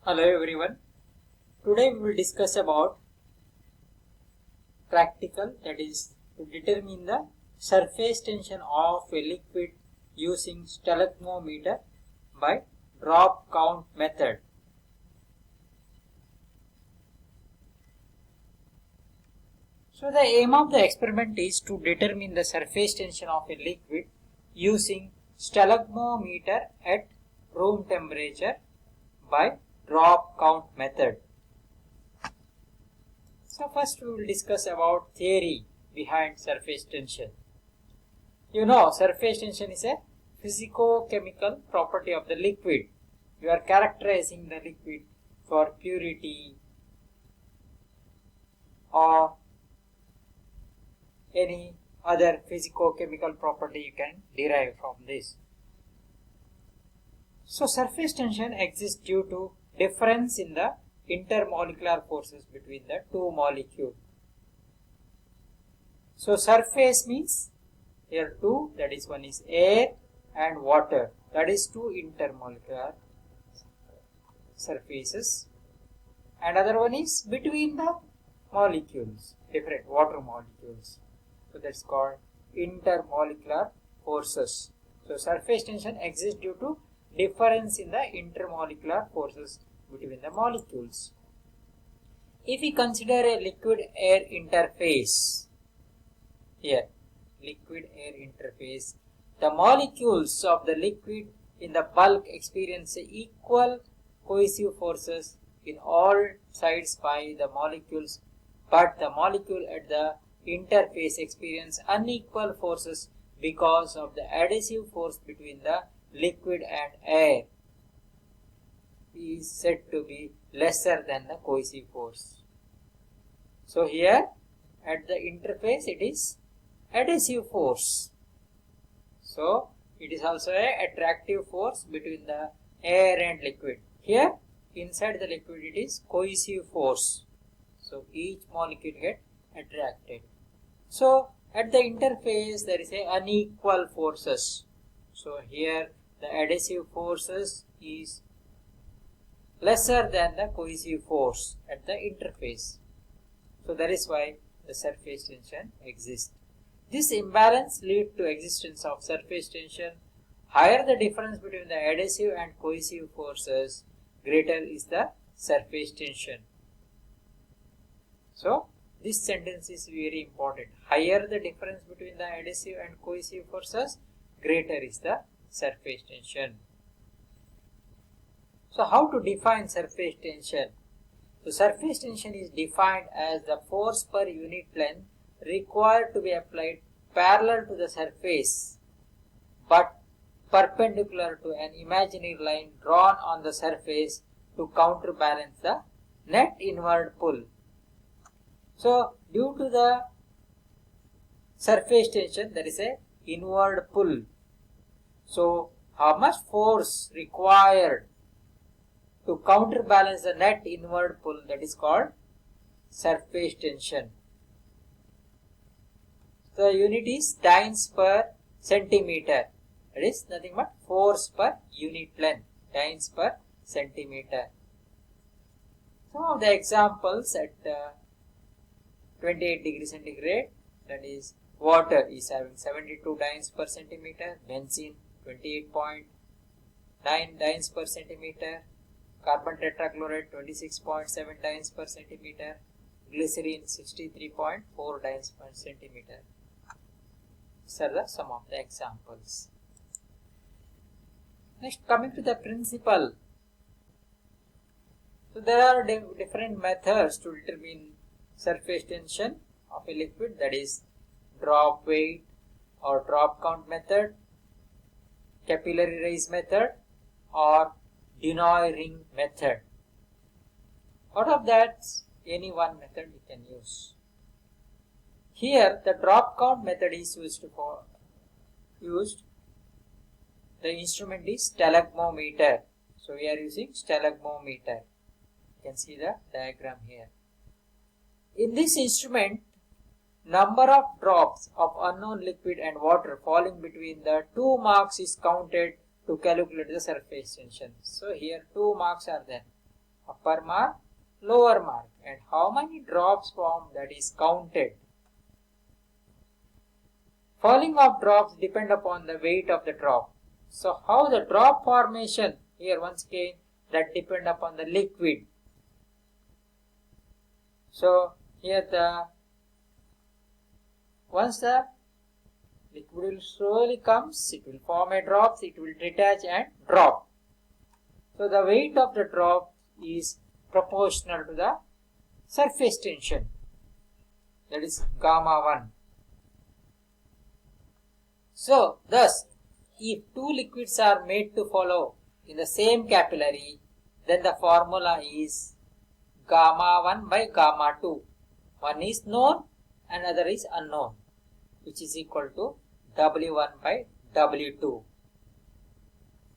Hello everyone. Today we will discuss about practical, that is to determine the surface tension of a liquid using stalagmometer by drop count method. So the aim of the experiment is to determine the surface tension of a liquid using stalagmometer at room temperature by drop count method. So first we will discuss about theory behind surface tension. You know, surface tension is a physico-chemical property of the liquid. You are characterizing the liquid for purity or any other physico-chemical property you can derive from this. So surface tension exists due to difference in the intermolecular forces between the two molecules. So surface means here two, that is one is air and water, that is two intermolecular surfaces, and other one is between the molecules, different water molecules. So that's called intermolecular forces. So surface tension exists due to difference in the intermolecular forces between the molecules. If we consider a liquid air interface, here liquid air interface, the molecules of the liquid in the bulk experience equal cohesive forces in all sides by the molecules, but the molecule at the interface experience unequal forces because of the adhesive force between the liquid and air is said to be lesser than the cohesive force. So here at the interface it is adhesive force. So it is also a attractive force between the air and liquid. Here inside the liquid it is cohesive force. So each molecule get attracted. So at the interface there is a unequal forces. So here the adhesive forces is lesser than the cohesive force at the interface. So that is why the surface tension exists. This imbalance leads to existence of surface tension. Higher the difference between the adhesive and cohesive forces, greater is the surface tension. So this sentence is very important. Higher the difference between the adhesive and cohesive forces, greater is the surface tension. So how to define surface tension? So surface tension is defined as the force per unit length required to be applied parallel to the surface but perpendicular to an imaginary line drawn on the surface to counterbalance the net inward pull. So due to the surface tension there is a inward pull. So how much force required to counterbalance the net inward pull, that is called surface tension. The unit is dynes per centimeter, that is nothing but force per unit length, dynes per centimeter. Some of the examples at 28 degrees centigrade, that is water is having 72 dynes per centimeter, benzene 28.9 dynes per centimeter, carbon tetrachloride 26.7 dynes per centimeter, glycerine 63.4 dynes per centimeter. These are some of the examples. Next, coming to the principle. So there are different methods to determine surface tension of a liquid, that is drop weight or drop count method, capillary rise method, or Denoy ring method. Out of that, any one method we can use. Here the drop count method is used. The instrument is stalagmometer. So we are using stalagmometer. You can see the diagram here. In this instrument, number of drops of unknown liquid and water falling between the two marks is counted to calculate the surface tension. So here two marks are there. upper mark, lower mark, and how many drops form, that is counted. Falling of drops depend upon the weight of the drop. So how the drop formation, here once again, that depend upon the liquid. So here once the liquid will slowly comes, it will form a drops, it will detach and drop. So the weight of the drop is proportional to the surface tension, that is gamma 1. So thus, if two liquids are made to follow in the same capillary, then the formula is gamma 1 by gamma 2. One is known and other is unknown, which is equal to W1 by W2.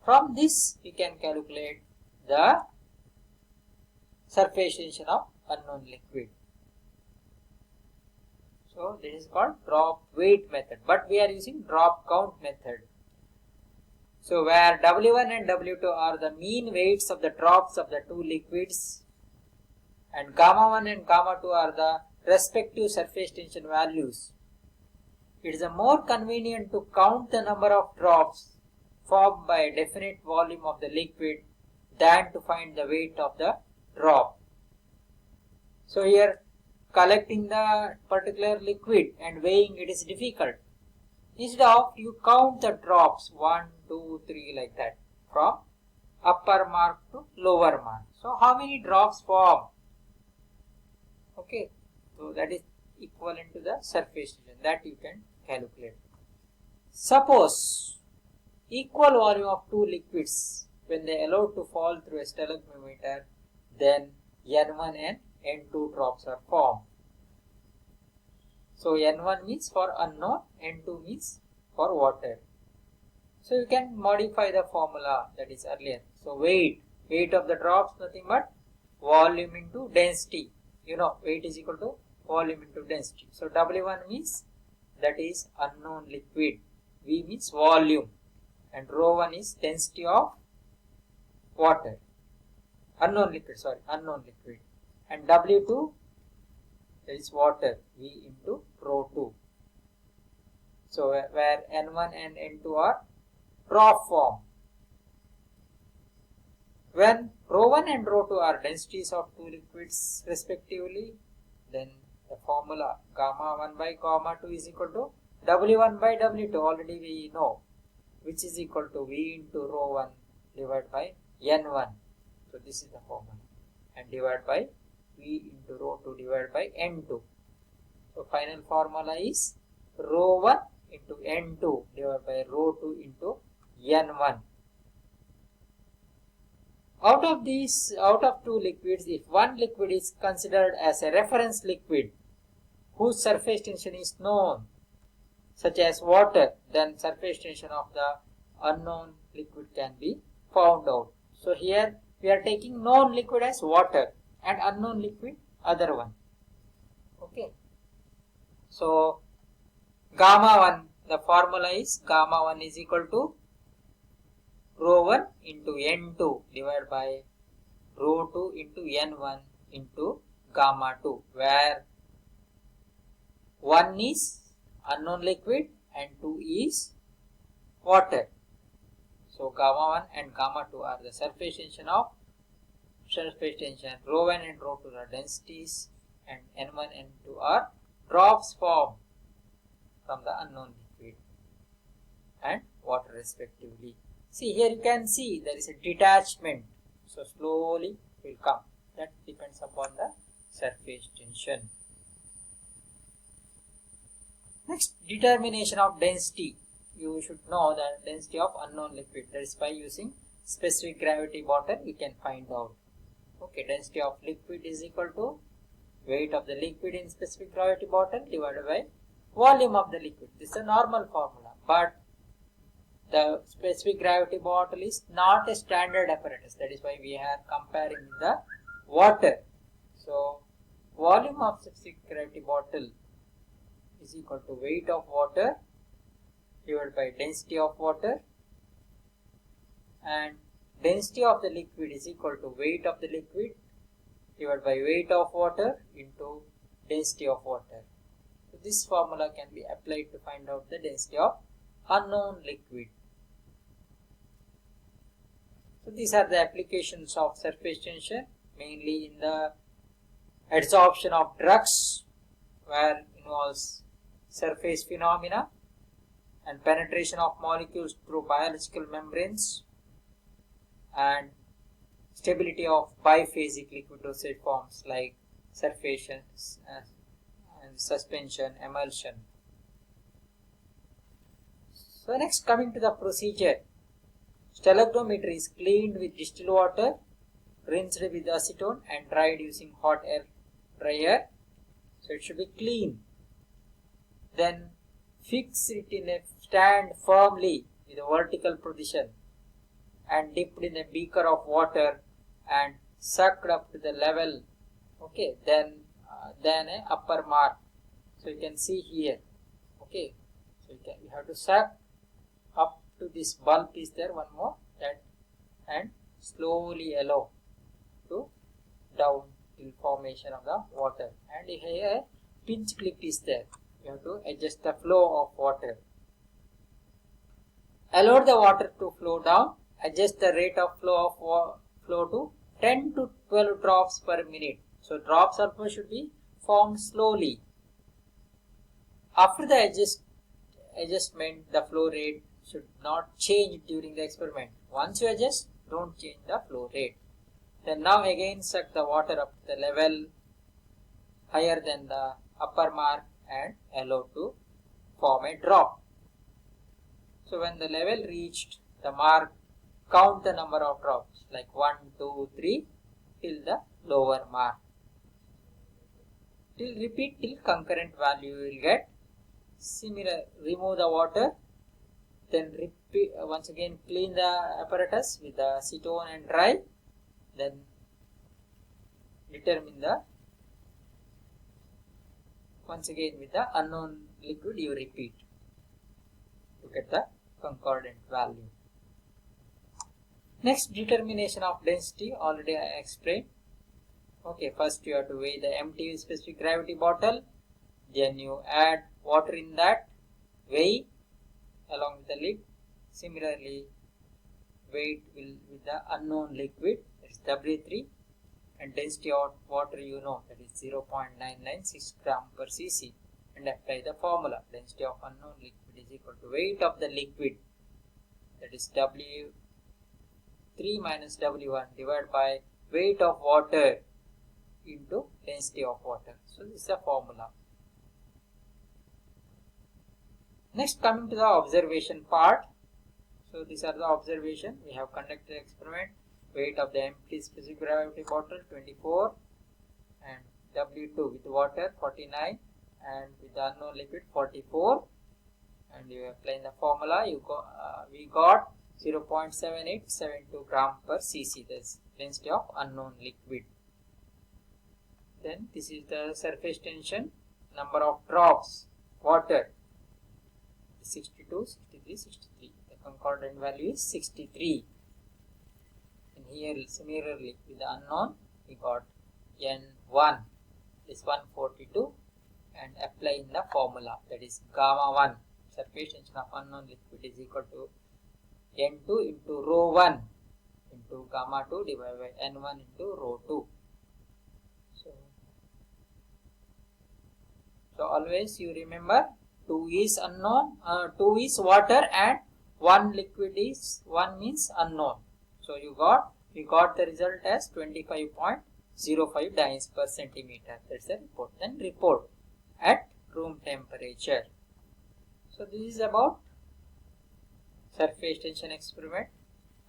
From this, we can calculate the surface tension of unknown liquid. So this is called drop weight method, but we are using drop count method. So where W1 and W2 are the mean weights of the drops of the two liquids, and gamma 1 and gamma 2 are the respective surface tension values, it is more convenient to count the number of drops formed by a definite volume of the liquid than to find the weight of the drop. So here, collecting the particular liquid and weighing it is difficult. Instead of, you count the drops 1, 2, 3 like that, from upper mark to lower mark. So how many drops form? Okay, so that is equivalent to the surface tension, that you can calculate. Suppose equal volume of two liquids, when they are allowed to fall through a stalagmometer, then N1 and N2 drops are formed. So N1 means for unknown, N2 means for water. So you can modify the formula that is earlier. So weight of the drops, nothing but volume into density. You know, weight is equal to volume into density. So W1 means that is unknown liquid, V means volume, and ρ1 is density of water, unknown liquid, and W2, that is water, V into ρ2. So where N1 and N2 are drop form. When ρ1 and ρ2 are densities of two liquids respectively, then the formula gamma 1 by gamma 2 is equal to W1 by W2, already we know, which is equal to V into ρ1 divided by N1. So this is the formula, and divided by V into ρ2 divided by N2. So final formula is ρ1 into N2 divided by ρ2 into N1. Out of two liquids, if one liquid is considered as a reference liquid whose surface tension is known, such as water, then surface tension of the unknown liquid can be found out. So here we are taking known liquid as water and unknown liquid other one. Okay. So gamma 1, the formula is gamma 1 is equal to ρ1 into N2 divided by ρ2 into N1 into gamma 2, where 1 is unknown liquid and 2 is water. So gamma 1 and gamma 2 are the surface tension, ρ1 and ρ2 are densities, and N1 and N2 are drops formed from the unknown liquid and water respectively. See, here you can see there is a detachment, so slowly it will come. That depends upon the surface tension. Next, determination of density. You should know the density of unknown liquid. That is by using specific gravity bottle we can find out. Okay, density of liquid is equal to weight of the liquid in specific gravity bottle divided by volume of the liquid. This is a normal formula, but the specific gravity bottle is not a standard apparatus. That is why we are comparing the water. So volume of specific gravity bottle is equal to weight of water divided by density of water, and density of the liquid is equal to weight of the liquid divided by weight of water into density of water. So this formula can be applied to find out the density of unknown liquid. So these are the applications of surface tension, mainly in the adsorption of drugs, where involves surface phenomena and penetration of molecules through biological membranes, and stability of biphasic liquid dosage forms like surfactant and suspension, emulsion. So next, coming to the procedure, stalagnometer is cleaned with distilled water, rinsed with acetone and dried using hot air dryer. So it should be clean. Then fix it in a stand firmly with a vertical position and dipped in a beaker of water and sucked up to the level, okay, then a upper mark. So you can see here, okay, so you have to suck up to this bulb is there, one more, that, and slowly allow to down till formation of the water. And here a pinch clip is there, you have to adjust the flow of water. Allow the water to flow down, adjust the rate of flow to 10 to 12 drops per minute. So drops also should be formed slowly. After the adjustment, the flow rate should not change during the experiment. Once you adjust, don't change the flow rate. Then now again suck the water up to the level higher than the upper mark and allow to form a drop. So when the level reached the mark, count the number of drops, like 1, 2, 3 till the lower mark. Repeat till concurrent value you will get. Similar, remove the water, then repeat, once again clean the apparatus with the acetone and dry, then determine the, once again with the unknown liquid you repeat to get the concordant value. Next, determination of density, already I explained. Okay, first you have to weigh the empty specific gravity bottle, then you add water in that, weigh along with the lid. Similarly, weight will with the unknown liquid, that is W3, and density of water you know, that is 0.996 gram per cc, and apply the formula. Density of unknown liquid is equal to weight of the liquid, that is W3 minus W1 divided by weight of water into density of water. So this is the formula. Next, coming to the observation part. So these are the observation. We have conducted the experiment. Weight of the empty specific gravity bottle 24, and W2 with water 49, and with the unknown liquid 44. And you apply the formula. We got 0.7872 gram per cc. That's density of unknown liquid. Then this is the surface tension, number of drops water 62, 63, 63. The concordant value is 63. And here similarly with the unknown we got N1 is 142, and apply in the formula, that is gamma 1. Surface tension of unknown liquid is equal to N2 into rho 1 into gamma 2 divided by N1 into rho 2. So always you remember 2 is unknown, 2 is water, and 1 liquid is 1 means unknown. So we got the result as 25.05 dynes per centimeter. That's the report. Then report at room temperature. So this is about surface tension experiment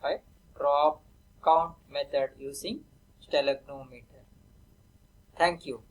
by drop count method using stalagnometer. Thank you.